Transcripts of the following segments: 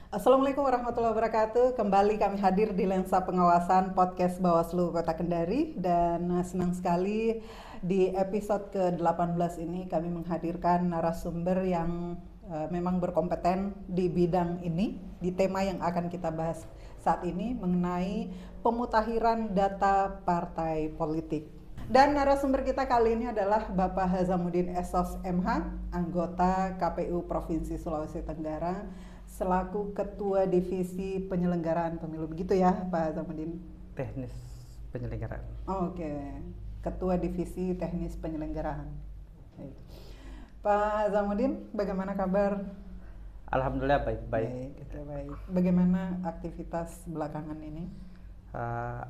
Assalamualaikum warahmatullahi wabarakatuh. Kembali kami hadir di Lensa Pengawasan Podcast Bawaslu Kota Kendari dan senang sekali di episode ke-18 ini kami menghadirkan narasumber yang memang berkompeten di bidang ini, di tema yang akan kita bahas saat ini mengenai pemutakhiran data partai politik. Dan narasumber kita kali ini adalah Bapak Hazamuddin Esos MH, anggota KPU Provinsi Sulawesi Tenggara, selaku Ketua Divisi Penyelenggaraan Pemilu, begitu ya Pak Hazamuddin? Teknis penyelenggaraan. Oke, Ketua Divisi Teknis Penyelenggaraan. Baik. Pak Hazamuddin, bagaimana kabar? Alhamdulillah baik-baik. Baik. Bagaimana aktivitas belakangan ini?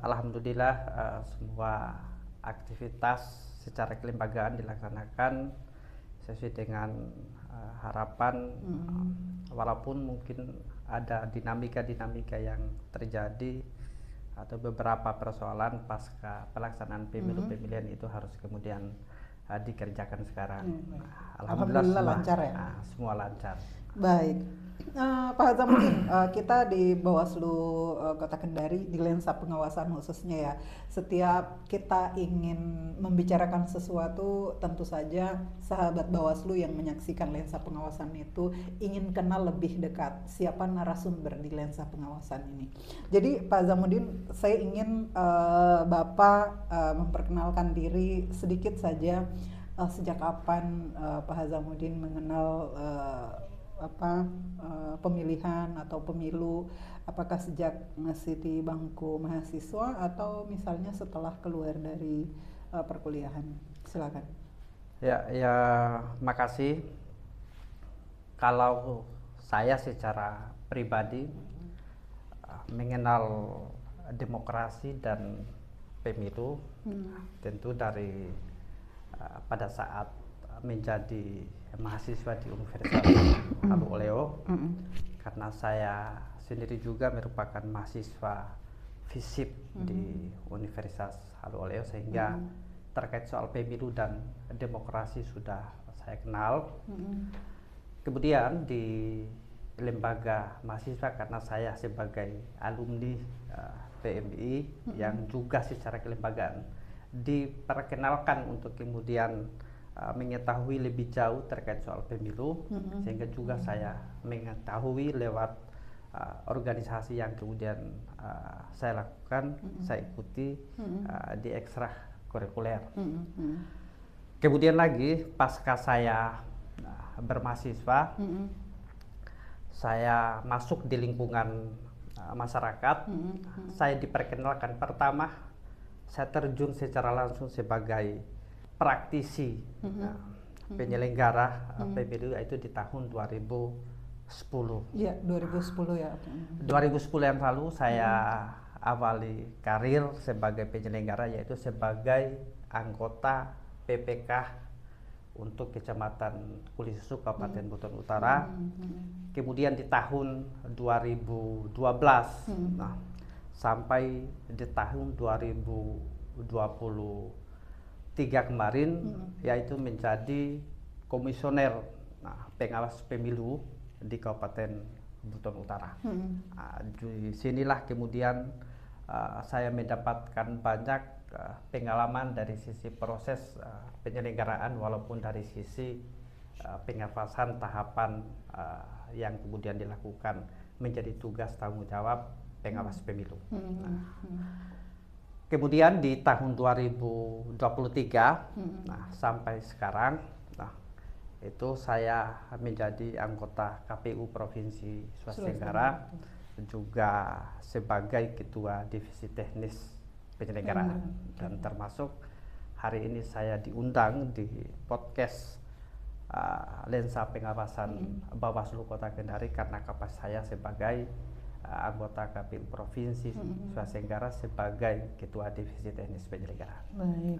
Alhamdulillah semua aktivitas secara kelembagaan dilaksanakan sesuai dengan harapan, walaupun mungkin ada dinamika-dinamika yang terjadi atau beberapa persoalan pasca pelaksanaan pemilu-pemilihan itu harus kemudian dikerjakan sekarang. Alhamdulillah semua lancar ya? Semua lancar. Baik. Pak Hazamuddin, kita di Bawaslu Kota Kendari di Lensa Pengawasan khususnya ya, setiap kita ingin membicarakan sesuatu, tentu saja sahabat Bawaslu yang menyaksikan Lensa Pengawasan itu ingin kenal lebih dekat siapa narasumber di Lensa Pengawasan ini. Jadi Pak Hazamuddin, saya ingin Bapak memperkenalkan diri sedikit saja, sejak kapan Pak Hazamuddin mengenal pemilihan atau pemilu, apakah sejak masih di bangku mahasiswa atau misalnya setelah keluar dari perkuliahan? Silakan. Ya, makasih. Kalau saya secara pribadi mengenal demokrasi dan pemilu tentu dari pada saat menjadi mahasiswa di Universitas Haluoleo, karena saya sendiri juga merupakan mahasiswa FISIP di Universitas Haluoleo, sehingga terkait soal pemilu dan demokrasi sudah saya kenal. Kemudian di lembaga mahasiswa, karena saya sebagai alumni PMI yang juga secara kelembagaan diperkenalkan untuk kemudian mengetahui lebih jauh terkait soal pemilu, sehingga juga saya mengetahui lewat organisasi yang kemudian saya lakukan, saya ikuti di ekstra kurikuler. Kemudian lagi pasca saya bermahasiswa, saya masuk di lingkungan masyarakat. Saya diperkenalkan pertama, saya terjun secara langsung sebagai praktisi penyelenggara pemilu, yaitu di tahun 2010. Iya, 2010 ya. 2010 yang lalu saya awali karir sebagai penyelenggara, yaitu sebagai anggota PPK untuk Kecamatan Kulisusu, Kabupaten Buton Utara. Kemudian di tahun 2012 sampai di tahun 2023 kemarin, yaitu menjadi komisioner pengawas pemilu di Kabupaten Buton Utara. Di sinilah kemudian saya mendapatkan banyak pengalaman dari sisi proses penyelenggaraan, walaupun dari sisi pengawasan tahapan yang kemudian dilakukan menjadi tugas tanggung jawab pengawas pemilu. Kemudian di tahun 2023 sampai sekarang, itu saya menjadi anggota KPU Provinsi Sulawesi Tenggara, juga sebagai Ketua Divisi Teknis Penyelenggaraan, dan termasuk hari ini saya diundang di podcast Lensa Pengawasan Bawaslu Kota Kendari karena kapasitas saya sebagai anggota KPU Provinsi Sulawesi Tenggara sebagai Ketua Divisi Teknis Penyelenggaraan. Baik.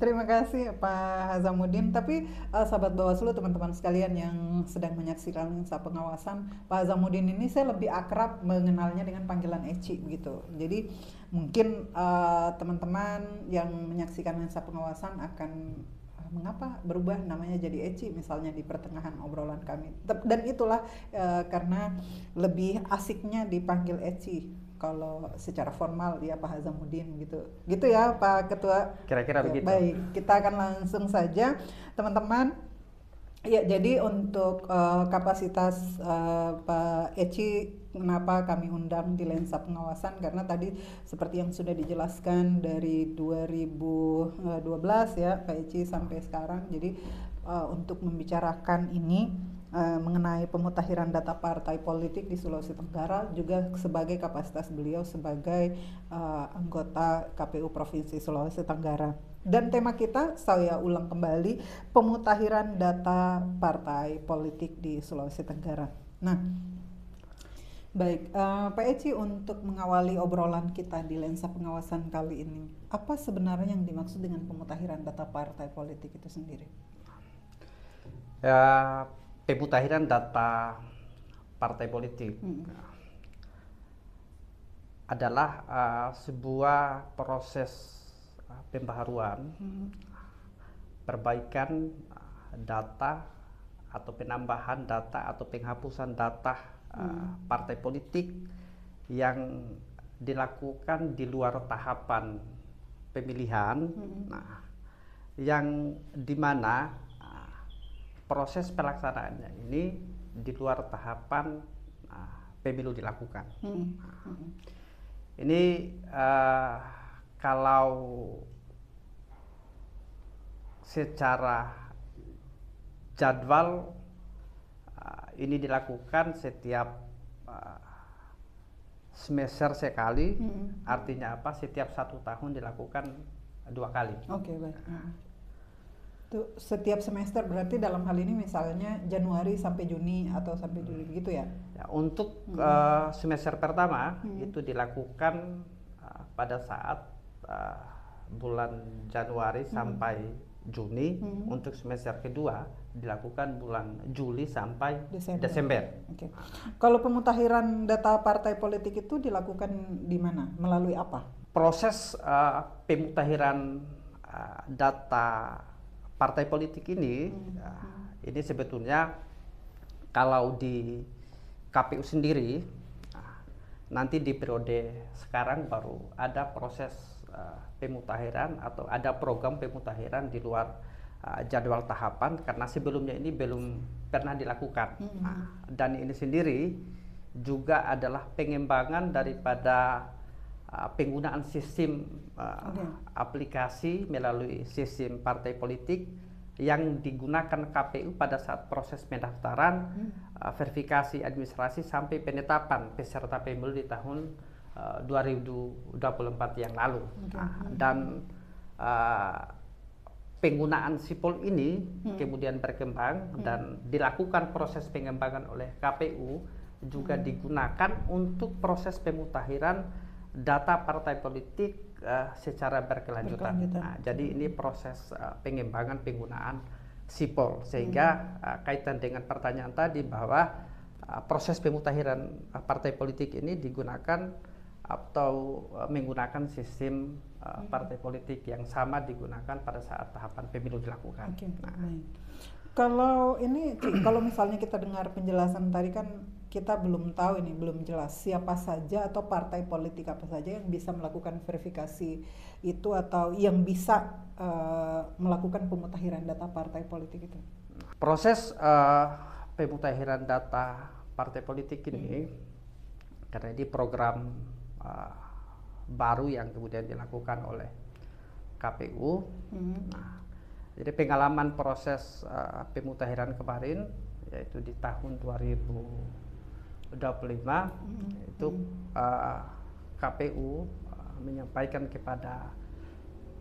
Terima kasih Pak Hazamuddin. Tapi sahabat Bawaslu, teman-teman sekalian yang sedang menyaksikan Lensa Pengawasan, Pak Hazamuddin ini saya lebih akrab mengenalnya dengan panggilan Eci begitu. Jadi mungkin teman-teman yang menyaksikan Lensa Pengawasan akan mengapa berubah namanya jadi ECI misalnya di pertengahan obrolan kami. Dan itulah karena lebih asiknya dipanggil ECI kalau secara formal ya Pak Hazamuddin gitu ya Pak Ketua. Kira-kira Ya, begitu. baik, kita akan langsung saja teman-teman. Ya, jadi untuk kapasitas Pak Eci, kenapa kami undang di lensa pengawasan? Karena tadi seperti yang sudah dijelaskan dari 2012 ya Pak Eci sampai sekarang. Jadi untuk membicarakan ini mengenai pemutakhiran data partai politik di Sulawesi Tenggara juga sebagai kapasitas beliau sebagai anggota KPU Provinsi Sulawesi Tenggara. Dan tema kita, saya ulang kembali, pemutakhiran data partai politik di Sulawesi Tenggara. Nah, baik, Pak Eci, untuk mengawali obrolan kita di lensa pengawasan kali ini, apa sebenarnya yang dimaksud dengan pemutakhiran data partai politik itu sendiri? Ya, pemutakhiran data partai politik adalah sebuah proses pembaharuan, perbaikan data atau penambahan data atau penghapusan data partai politik yang dilakukan di luar tahapan pemilihan, yang dimana proses pelaksanaannya ini di luar tahapan pemilu dilakukan. Ini kalau secara jadwal ini dilakukan setiap semester sekali, artinya apa? Setiap 1 tahun dilakukan 2 kali. Oke, baik. Itu setiap semester berarti dalam hal ini misalnya Januari sampai Juni atau sampai Juli begitu ya? Ya, untuk semester pertama itu dilakukan pada saat bulan Januari sampai Juni. Untuk semester kedua dilakukan bulan Juli sampai Desember. Oke. Kalau pemutakhiran data partai politik itu dilakukan di mana? Melalui apa? Proses pemutakhiran data partai politik ini, ini sebetulnya kalau di KPU sendiri, nanti di periode sekarang baru ada proses pemutakhiran atau ada program pemutakhiran di luar jadwal tahapan, karena sebelumnya ini belum pernah dilakukan. Dan ini sendiri juga adalah pengembangan daripada penggunaan sistem aplikasi melalui sistem partai politik yang digunakan KPU pada saat proses pendaftaran, verifikasi administrasi sampai penetapan peserta pemilu di tahun 2024 yang lalu. Dan penggunaan sipol ini kemudian berkembang dan dilakukan proses pengembangan oleh KPU juga digunakan untuk proses pemutakhiran data partai politik secara berkelanjutan. Jadi ini proses pengembangan penggunaan sipol, sehingga kaitan dengan pertanyaan tadi bahwa proses pemutakhiran partai politik ini digunakan atau menggunakan sistem partai politik yang sama digunakan pada saat tahapan pemilu dilakukan. Kalau ini, kalau misalnya kita dengar penjelasan tadi kan kita belum tahu, ini belum jelas siapa saja atau partai politik apa saja yang bisa melakukan verifikasi itu atau yang bisa melakukan pemutakhiran data partai politik itu. Proses pemutakhiran data partai politik ini karena ini program baru yang kemudian dilakukan oleh KPU. Jadi pengalaman proses pemutakhiran kemarin yaitu di tahun 2025 itu KPU menyampaikan kepada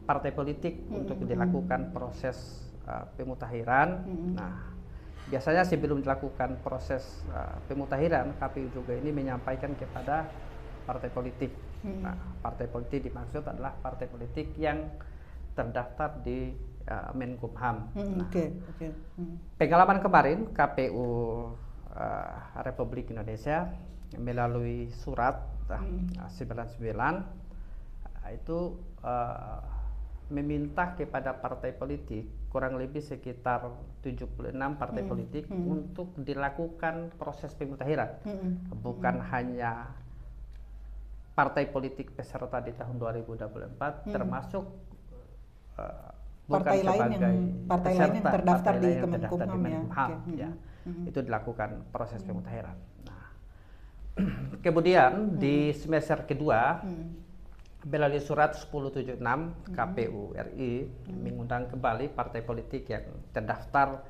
partai politik untuk dilakukan proses pemutakhiran. Nah, biasanya sebelum dilakukan proses pemutakhiran, KPU juga ini menyampaikan kepada partai politik. Nah, partai politik dimaksud adalah partai politik yang terdaftar di Menkumham. Pengalaman kemarin KPU Republik Indonesia melalui surat 99 itu meminta kepada partai politik, kurang lebih sekitar 76 partai politik untuk dilakukan proses pemutahiran. Bukan hanya partai politik peserta di tahun 2024, termasuk partai lain yang terdaftar di Kemenkumham ya. Ya. Itu dilakukan proses pemutahiran. Nah, kemudian di semester kedua melalui surat 1076 KPU RI mengundang kembali partai politik yang terdaftar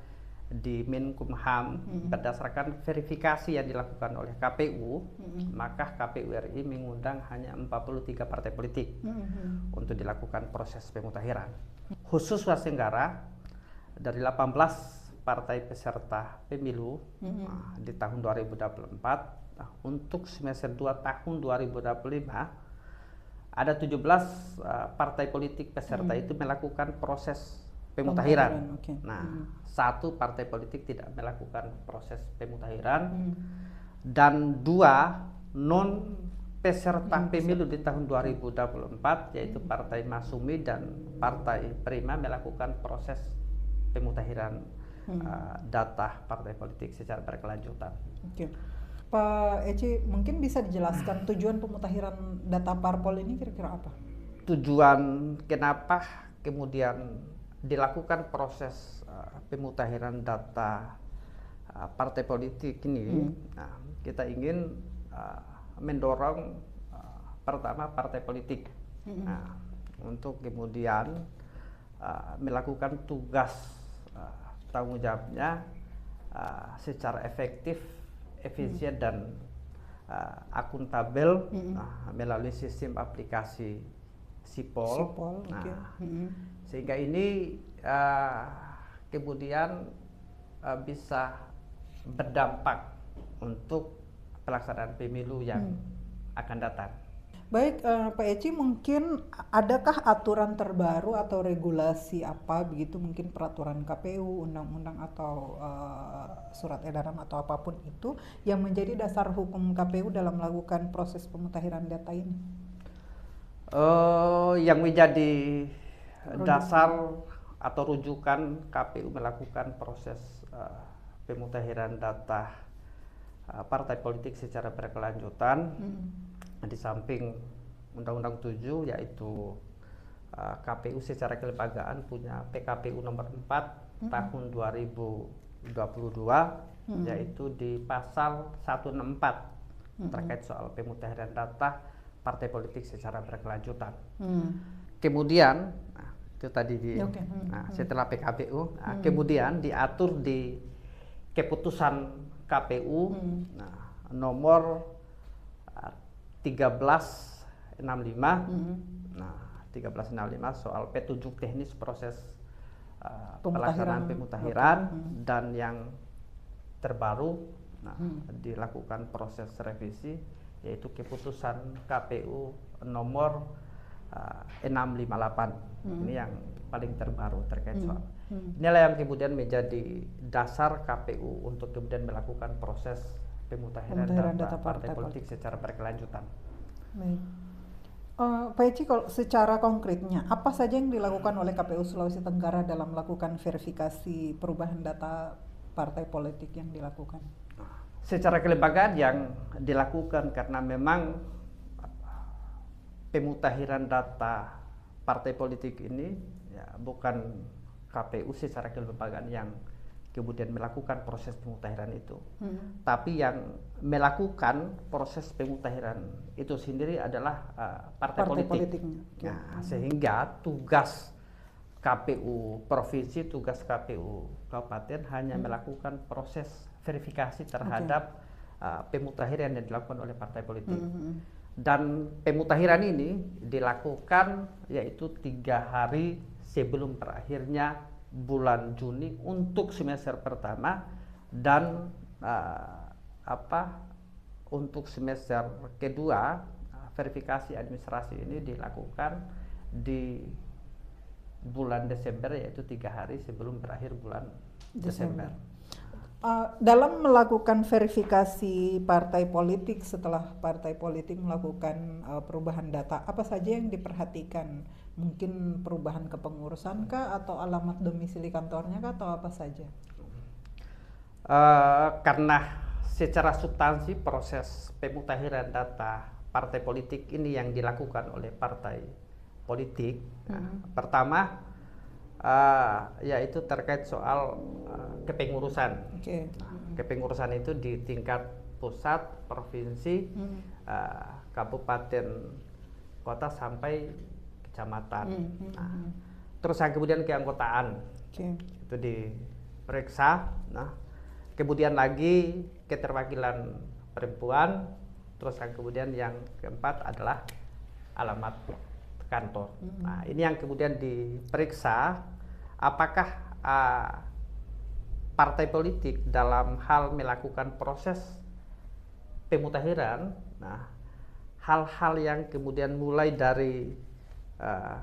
di Menkumham berdasarkan verifikasi yang dilakukan oleh KPU, maka KPU RI mengundang hanya 43 partai politik untuk dilakukan proses pemutahiran. Khusus Sulawesi Tenggara, dari 18 partai peserta pemilu di tahun 2024, untuk semester 2 tahun 2025 ada 17 partai politik peserta itu melakukan proses pemutahiran. Nah, satu partai politik tidak melakukan proses pemutahiran dan 2 non peserta pemilu di tahun 2024 yaitu Partai Masumi dan Partai Prima melakukan proses pemutahiran data partai politik secara berkelanjutan. Pak Eci, mungkin bisa dijelaskan tujuan pemutahiran data parpol ini kira-kira apa? Tujuan kenapa kemudian dilakukan proses pemutahiran data partai politik ini? Nah, kita ingin mendorong pertama partai politik untuk kemudian melakukan tugas tanggung jawabnya secara efektif, efisien dan akuntabel melalui sistem aplikasi Sipol. Sehingga ini kemudian bisa berdampak untuk pelaksanaan pemilu yang akan datang. Baik, Pak Eci, mungkin adakah aturan terbaru atau regulasi apa begitu, mungkin peraturan KPU, undang-undang atau surat edaran atau apapun itu yang menjadi dasar hukum KPU dalam melakukan proses pemutahiran data ini? Yang menjadi dasar atau rujukan KPU melakukan proses pemutahiran data partai politik secara berkelanjutan di samping Undang-Undang 7 yaitu KPU secara kelembagaan punya PKPU nomor 4 tahun 2022 yaitu di pasal 164 terkait soal pemutahiran data partai politik secara berkelanjutan. Kemudian itu tadi setelah PKPU, kemudian diatur di keputusan KPU nomor 1365 1365 soal petunjuk teknis proses pelaksanaan pemutahiran dan yang terbaru dilakukan proses revisi yaitu keputusan KPU nomor 658 ini yang paling terbaru terkait soal inilah yang kemudian menjadi dasar KPU untuk kemudian melakukan proses pemutahiran data partai politik secara berkelanjutan. Baik. Pak Eci, kalau secara konkretnya apa saja yang dilakukan oleh KPU Sulawesi Tenggara dalam melakukan verifikasi perubahan data partai politik yang dilakukan? Secara kelembagaan yang dilakukan karena memang pemutahiran data partai politik ini ya bukan KPU secara kelembagaan yang kemudian melakukan proses pemutahiran itu, tapi yang melakukan proses pemutahiran itu sendiri adalah partai politik. Nah, sehingga tugas KPU provinsi, tugas KPU kabupaten hanya melakukan proses verifikasi terhadap pemutahiran yang dilakukan oleh partai politik. Dan pemutahiran ini dilakukan yaitu 3 hari sebelum berakhirnya bulan Juni untuk semester pertama dan untuk semester kedua verifikasi administrasi ini dilakukan di bulan Desember yaitu 3 hari sebelum berakhir bulan Desember. Dalam melakukan verifikasi partai politik setelah partai politik melakukan perubahan data, apa saja yang diperhatikan? Mungkin perubahan kepengurusan kah, atau alamat domisili kantornya kah, atau apa saja? Karena secara substansi proses pemutahiran data partai politik ini yang dilakukan oleh partai politik, pertama yaitu terkait soal kepengurusan. Okay. Kepengurusan itu di tingkat pusat, provinsi, kabupaten, kota sampai kecamatan. Terus yang kemudian keanggotaan, itu diperiksa. Nah, kemudian lagi keterwakilan perempuan. Terus yang kemudian yang keempat adalah alamat kantor. Nah, ini yang kemudian diperiksa apakah partai politik dalam hal melakukan proses pemutahiran, nah hal-hal yang kemudian mulai dari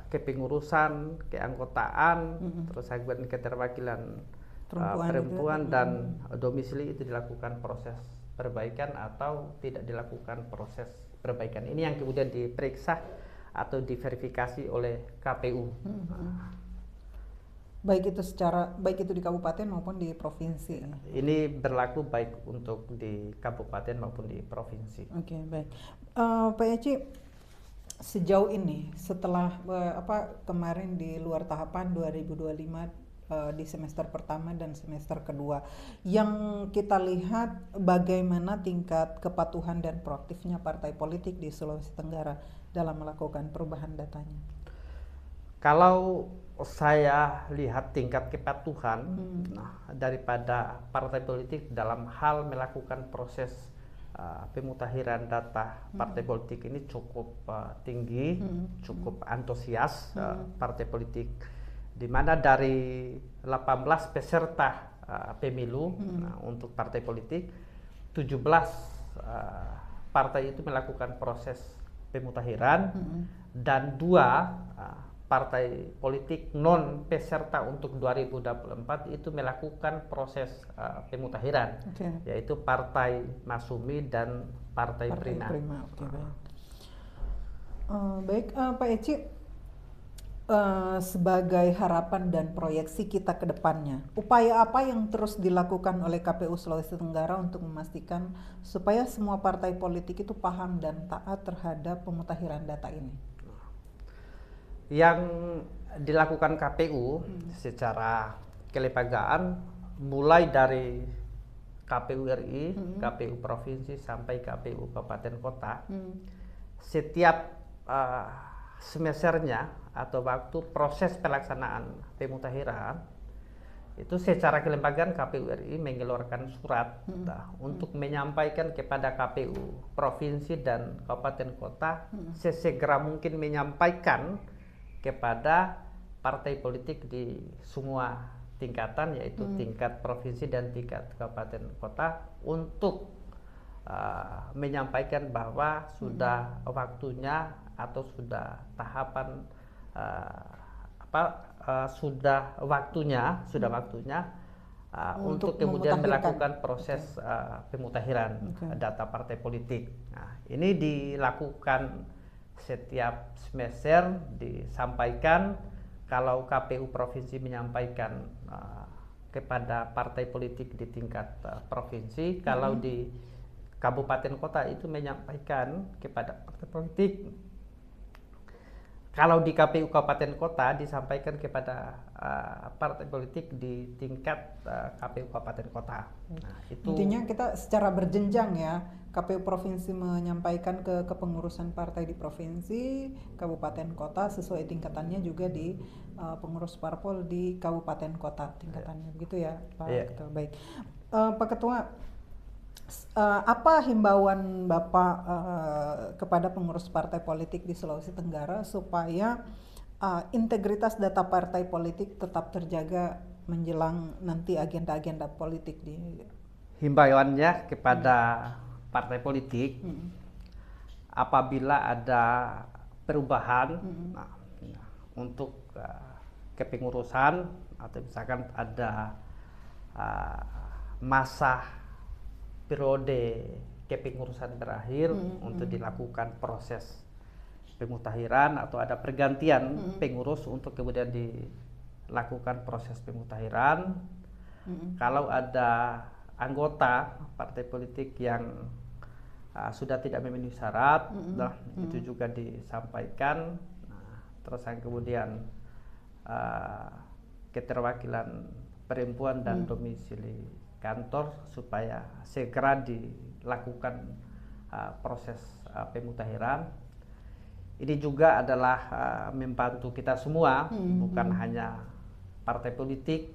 kepengurusan, keanggotaan, terus kemudian keterwakilan perempuan dan domisili itu dilakukan proses perbaikan atau tidak dilakukan proses perbaikan. Ini yang kemudian diperiksa atau diverifikasi oleh KPU. Baik itu di kabupaten maupun di provinsi. Ini berlaku baik untuk di kabupaten maupun di provinsi. Oke, baik. Pak Eci, sejauh ini setelah kemarin di luar tahapan 2025 di semester pertama dan semester kedua, yang kita lihat bagaimana tingkat kepatuhan dan proaktifnya partai politik di Sulawesi Tenggara dalam melakukan perubahan datanya. Kalau saya lihat tingkat kepatuhan daripada partai politik dalam hal melakukan proses pemutahiran data partai politik ini cukup tinggi, cukup antusias partai politik, di mana dari 18 peserta pemilu untuk partai politik, 17 partai itu melakukan proses pemutahiran dan 2 partai politik non peserta untuk 2024 itu melakukan proses pemutahiran, yaitu Partai Masumi dan Partai Prima. Baik, Pak Eci, sebagai harapan dan proyeksi kita ke depannya, upaya apa yang terus dilakukan oleh KPU Sulawesi Tenggara untuk memastikan supaya semua partai politik itu paham dan taat terhadap pemutahiran data ini? Yang dilakukan KPU secara kelembagaan mulai dari KPU RI, KPU provinsi sampai KPU kabupaten kota, setiap semesternya atau waktu proses pelaksanaan pemutahiran itu secara kelembagaan KPU RI mengeluarkan surat untuk menyampaikan kepada KPU provinsi dan kabupaten kota sesegera mungkin menyampaikan kepada partai politik di semua tingkatan, yaitu tingkat provinsi dan tingkat kabupaten kota, untuk menyampaikan bahwa sudah waktunya atau sudah tahapan sudah waktunya untuk kemudian melakukan proses pemutahiran data partai politik. Nah, ini dilakukan setiap semester, disampaikan. Kalau KPU provinsi menyampaikan kepada partai politik di tingkat provinsi, kalau di kabupaten kota itu menyampaikan kepada partai politik. Kalau di KPU kabupaten kota disampaikan kepada partai politik di tingkat KPU kabupaten kota. Nah, itu intinya kita secara berjenjang ya. KPU provinsi menyampaikan ke kepengurusan partai di provinsi, kabupaten kota sesuai tingkatannya juga di pengurus parpol di kabupaten kota tingkatannya, begitu ya Pak Ketua. Baik, Pak Ketua, apa himbauan Bapak kepada pengurus partai politik di Sulawesi Tenggara supaya integritas data partai politik tetap terjaga menjelang nanti agenda-agenda politik di... Himbauannya kepada partai politik, apabila ada perubahan untuk kepengurusan atau misalkan ada masa periode kepengurusan berakhir untuk dilakukan proses pemutahiran atau ada pergantian pengurus untuk kemudian dilakukan proses pemutahiran. Kalau ada anggota partai politik yang sudah tidak memenuhi syarat, itu juga disampaikan. Terus yang kemudian keterwakilan perempuan dan domisili kantor supaya segera dilakukan proses pemutahiran. Ini juga adalah membantu kita semua, bukan hanya partai politik,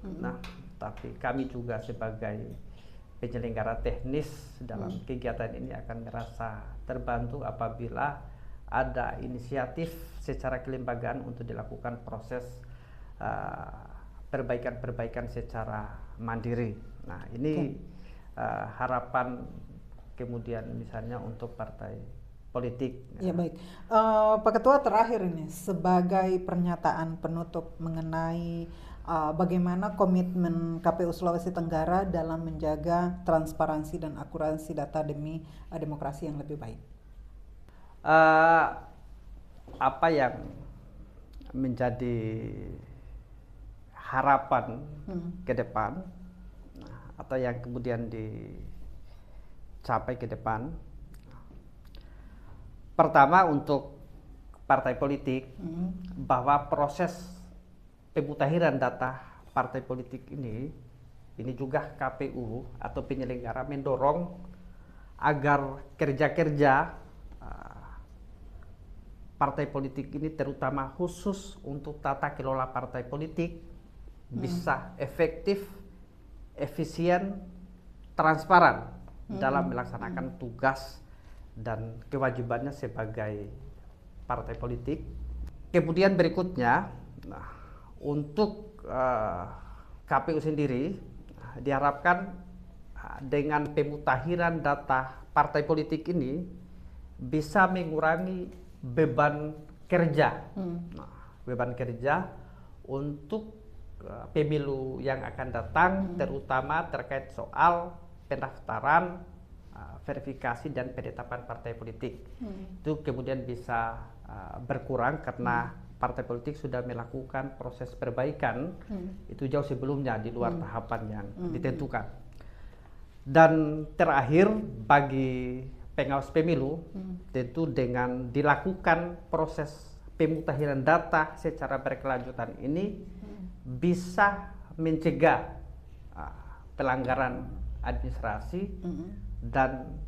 tapi kami juga sebagai penyelenggara teknis dalam kegiatan ini akan merasa terbantu apabila ada inisiatif secara kelembagaan untuk dilakukan proses perbaikan-perbaikan secara mandiri. Nah, ini harapan kemudian misalnya untuk partai politik. Ya baik, Pak Ketua, terakhir ini sebagai pernyataan penutup mengenai bagaimana komitmen KPU Sulawesi Tenggara dalam menjaga transparansi dan akurasi data demi demokrasi yang lebih baik. Apa yang menjadi harapan ke depan atau yang kemudian dicapai ke depan? Pertama, untuk partai politik, bahwa proses pemutahiran data partai politik ini juga KPU atau penyelenggara mendorong agar kerja-kerja partai politik ini, terutama khusus untuk tata kelola partai politik, bisa efektif, efisien, transparan dalam melaksanakan tugas dan kewajibannya sebagai partai politik. Kemudian berikutnya, untuk KPU sendiri diharapkan dengan pemutahiran data partai politik ini bisa mengurangi beban kerja, beban kerja untuk pemilu yang akan datang, terutama terkait soal pendaftaran, verifikasi dan penetapan partai politik. Itu kemudian bisa berkurang karena partai politik sudah melakukan proses perbaikan itu jauh sebelumnya di luar tahapan yang ditentukan. Dan terakhir, bagi pengawas pemilu, tentu dengan dilakukan proses pemutahiran data secara berkelanjutan ini bisa mencegah pelanggaran administrasi dan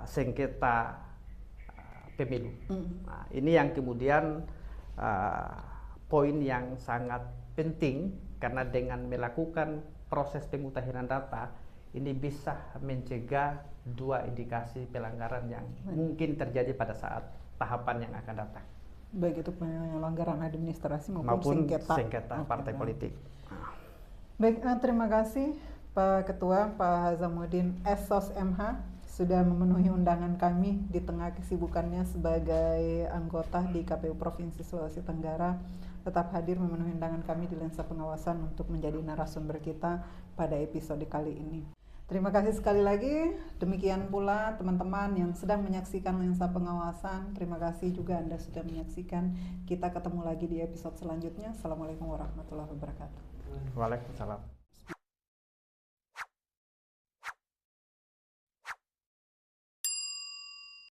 sengketa pemilu. Nah, ini yang kemudian poin yang sangat penting, karena dengan melakukan proses pemutahiran data ini bisa mencegah dua indikasi pelanggaran yang mungkin terjadi pada saat tahapan yang akan datang. Baik itu pelanggaran administrasi maupun sengketa partai politik. Baik, terima kasih Pak Ketua, Pak Hazamuddin SOS MH sudah memenuhi undangan kami di tengah kesibukannya sebagai anggota di KPU Provinsi Sulawesi Tenggara, tetap hadir memenuhi undangan kami di Lensa Pengawasan untuk menjadi narasumber kita pada episode kali ini. Terima kasih sekali lagi. Demikian pula teman-teman yang sedang menyaksikan Lensa Pengawasan. Terima kasih juga Anda sudah menyaksikan. Kita ketemu lagi di episode selanjutnya. Assalamualaikum warahmatullahi wabarakatuh. Waalaikumsalam.